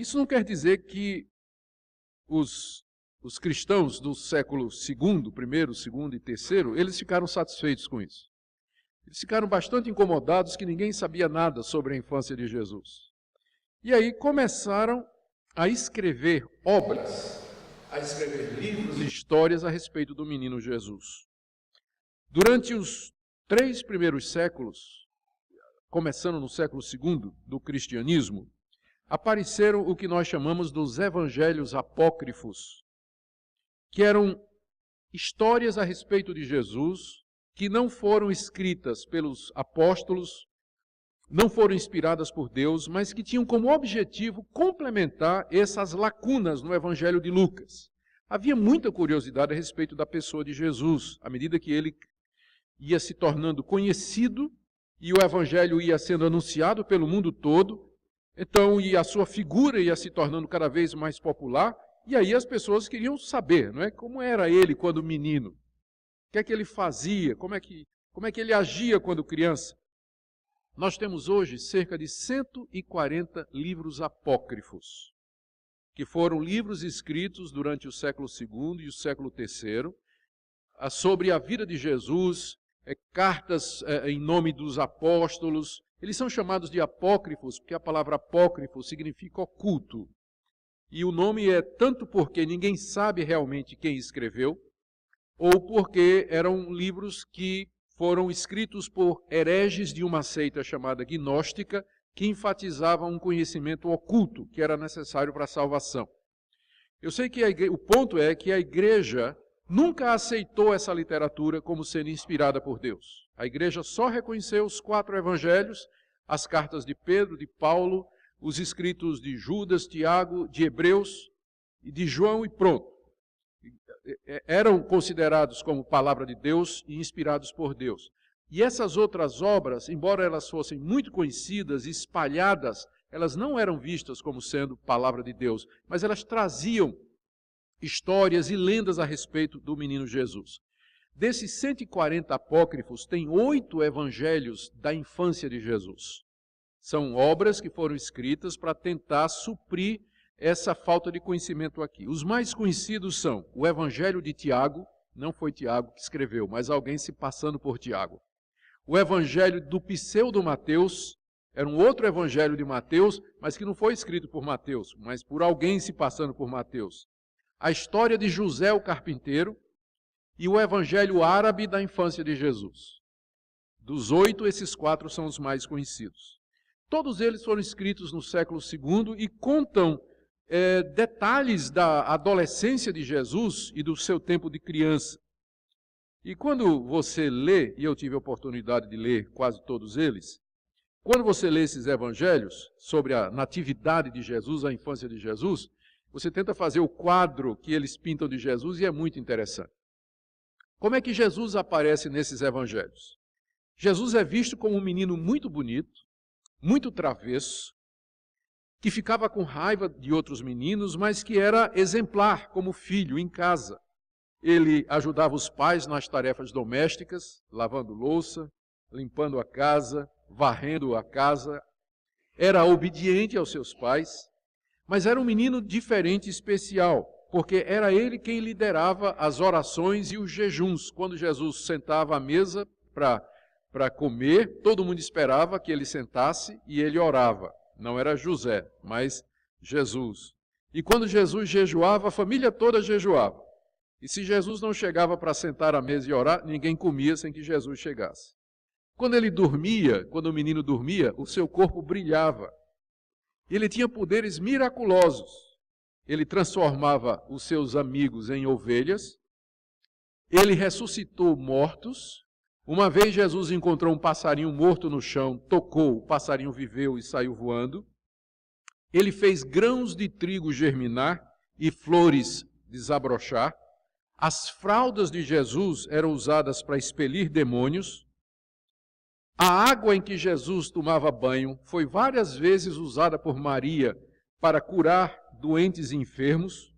Isso não quer dizer que os cristãos do século II, primeiro, segundo e terceiro, eles ficaram satisfeitos com isso. Eles ficaram bastante incomodados que ninguém sabia nada sobre a infância de Jesus. E aí começaram a escrever obras, a escrever livros e histórias a respeito do menino Jesus. Durante os 3 primeiros séculos, começando no século II do cristianismo, apareceram o que nós chamamos dos evangelhos apócrifos, que eram histórias a respeito de Jesus que não foram escritas pelos apóstolos, não foram inspiradas por Deus, mas que tinham como objetivo complementar essas lacunas no Evangelho de Lucas. Havia muita curiosidade a respeito da pessoa de Jesus, à medida que ele ia se tornando conhecido e o Evangelho ia sendo anunciado pelo mundo todo, então e a sua figura ia se tornando cada vez mais popular, e aí as pessoas queriam saber, não é, como era ele quando menino, o que é que ele fazia, como é que ele agia quando criança. Nós temos hoje cerca de 140 livros apócrifos, que foram livros escritos durante o século II e o século III, sobre a vida de Jesus, cartas em nome dos apóstolos. Eles são chamados de apócrifos, porque a palavra apócrifo significa oculto. E o nome é tanto porque ninguém sabe realmente quem escreveu, ou porque eram livros que foram escritos por hereges de uma seita chamada gnóstica, que enfatizavam um conhecimento oculto que era necessário para a salvação. Eu sei que o ponto é que a igreja nunca aceitou essa literatura como sendo inspirada por Deus. A igreja só reconheceu os 4 evangelhos, as cartas de Pedro, de Paulo, os escritos de Judas, Tiago, de Hebreus e de João e pronto. Eram considerados como palavra de Deus e inspirados por Deus. E essas outras obras, embora elas fossem muito conhecidas e espalhadas, elas não eram vistas como sendo palavra de Deus, mas elas traziam histórias e lendas a respeito do menino Jesus. Desses 140 apócrifos, tem 8 evangelhos da infância de Jesus. São obras que foram escritas para tentar suprir essa falta de conhecimento aqui. Os mais conhecidos são o Evangelho de Tiago, não foi Tiago que escreveu, mas alguém se passando por Tiago. O Evangelho do pseudo-Mateus, era um outro Evangelho de Mateus, mas que não foi escrito por Mateus, mas por alguém se passando por Mateus. A história de José o carpinteiro e o Evangelho árabe da infância de Jesus. Dos 8, esses 4 são os mais conhecidos. Todos eles foram escritos no século II e contam detalhes da adolescência de Jesus e do seu tempo de criança. E quando você lê, e eu tive a oportunidade de ler quase todos eles, quando você lê esses evangelhos sobre a natividade de Jesus, a infância de Jesus, você tenta fazer o quadro que eles pintam de Jesus e é muito interessante. Como é que Jesus aparece nesses evangelhos? Jesus é visto como um menino muito bonito, muito travesso, que ficava com raiva de outros meninos, mas que era exemplar como filho em casa. Ele ajudava os pais nas tarefas domésticas, lavando louça, limpando a casa, varrendo a casa. Era obediente aos seus pais, mas era um menino diferente e especial, porque era ele quem liderava as orações e os jejuns. Quando Jesus sentava à mesa para comer, todo mundo esperava que ele sentasse e ele orava. Não era José, mas Jesus. E quando Jesus jejuava, a família toda jejuava. E se Jesus não chegava para sentar à mesa e orar, ninguém comia sem que Jesus chegasse. Quando ele dormia, quando o menino dormia, o seu corpo brilhava. Ele tinha poderes miraculosos. Ele transformava os seus amigos em ovelhas. Ele ressuscitou mortos. Uma vez Jesus encontrou um passarinho morto no chão, tocou, o passarinho viveu e saiu voando. Ele fez grãos de trigo germinar e flores desabrochar. As fraldas de Jesus eram usadas para expelir demônios. A água em que Jesus tomava banho foi várias vezes usada por Maria para curar doentes e enfermos.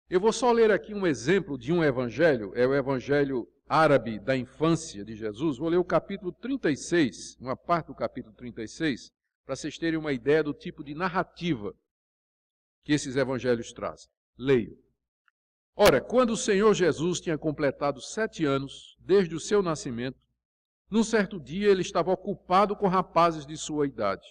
Eu vou só ler aqui um exemplo de um evangelho, é o evangelho árabe da infância de Jesus. Vou ler o capítulo 36, uma parte do capítulo 36, para vocês terem uma ideia do tipo de narrativa que esses evangelhos trazem. Leio. Ora, quando o Senhor Jesus tinha completado 7 anos, desde o seu nascimento, num certo dia ele estava ocupado com rapazes de sua idade,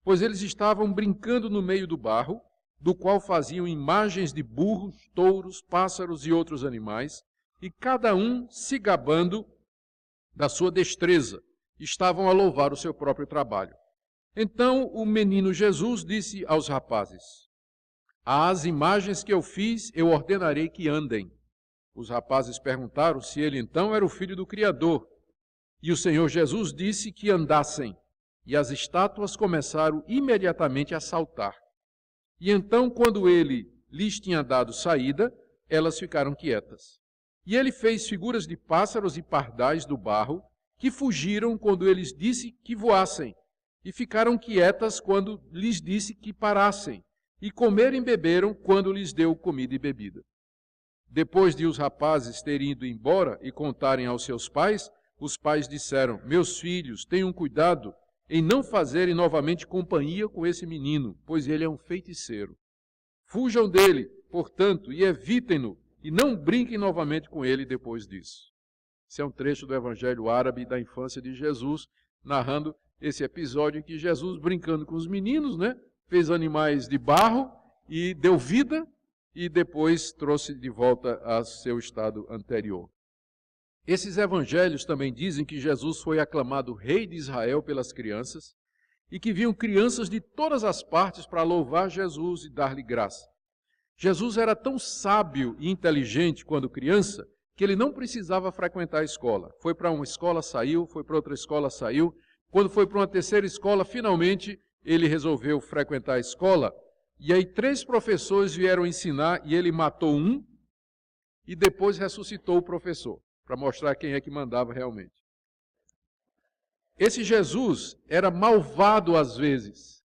pois eles estavam brincando no meio do barro, do qual faziam imagens de burros, touros, pássaros e outros animais, e cada um se gabando da sua destreza, estavam a louvar o seu próprio trabalho. Então o menino Jesus disse aos rapazes: às imagens que eu fiz, eu ordenarei que andem. Os rapazes perguntaram se ele então era o filho do Criador. E o Senhor Jesus disse que andassem. E as estátuas começaram imediatamente a saltar. E então, quando ele lhes tinha dado saída, elas ficaram quietas. E ele fez figuras de pássaros e pardais do barro, que fugiram quando eles disse que voassem, e ficaram quietas quando lhes disse que parassem, e comeram e beberam quando lhes deu comida e bebida. Depois de os rapazes terem ido embora e contarem aos seus pais, os pais disseram: meus filhos, tenham cuidado em não fazerem novamente companhia com esse menino, pois ele é um feiticeiro. Fujam dele, portanto, e evitem-no, e não brinquem novamente com ele depois disso. Esse é um trecho do Evangelho árabe da infância de Jesus, narrando esse episódio em que Jesus, brincando com os meninos, fez animais de barro e deu vida, e depois trouxe de volta ao seu estado anterior. Esses evangelhos também dizem que Jesus foi aclamado rei de Israel pelas crianças e que vinham crianças de todas as partes para louvar Jesus e dar-lhe graça. Jesus era tão sábio e inteligente quando criança que ele não precisava frequentar a escola. Foi para uma escola, saiu, foi para outra escola, saiu. Quando foi para uma terceira escola, finalmente ele resolveu frequentar a escola. E aí 3 professores vieram ensinar e ele matou um e depois ressuscitou o professor, para mostrar quem é que mandava realmente. Esse Jesus era malvado às vezes.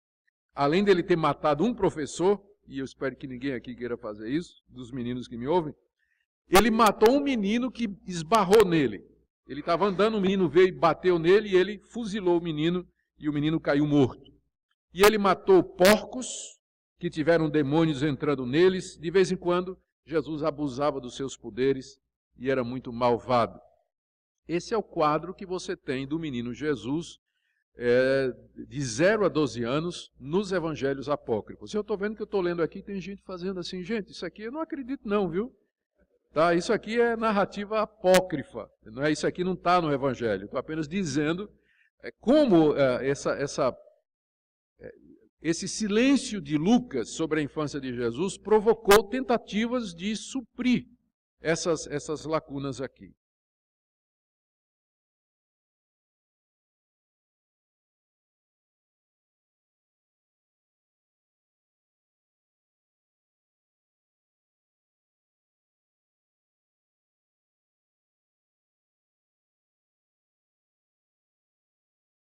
Além dele ter matado um professor, e eu espero que ninguém aqui queira fazer isso, dos meninos que me ouvem, ele matou um menino que esbarrou nele. Ele estava andando, o menino veio e bateu nele, e ele fuzilou o menino, e o menino caiu morto. E ele matou porcos, que tiveram demônios entrando neles. De vez em quando, Jesus abusava dos seus poderes e era muito malvado. Esse é o quadro que você tem do menino Jesus, de 0 a 12 anos, nos evangelhos apócrifos. Eu estou vendo que eu estou lendo aqui, tem gente fazendo assim, gente, isso aqui eu não acredito não, viu? Tá, isso aqui é narrativa apócrifa, não é? Isso aqui não está no evangelho. Estou apenas dizendo como esse silêncio de Lucas sobre a infância de Jesus provocou tentativas de suprir essas lacunas aqui.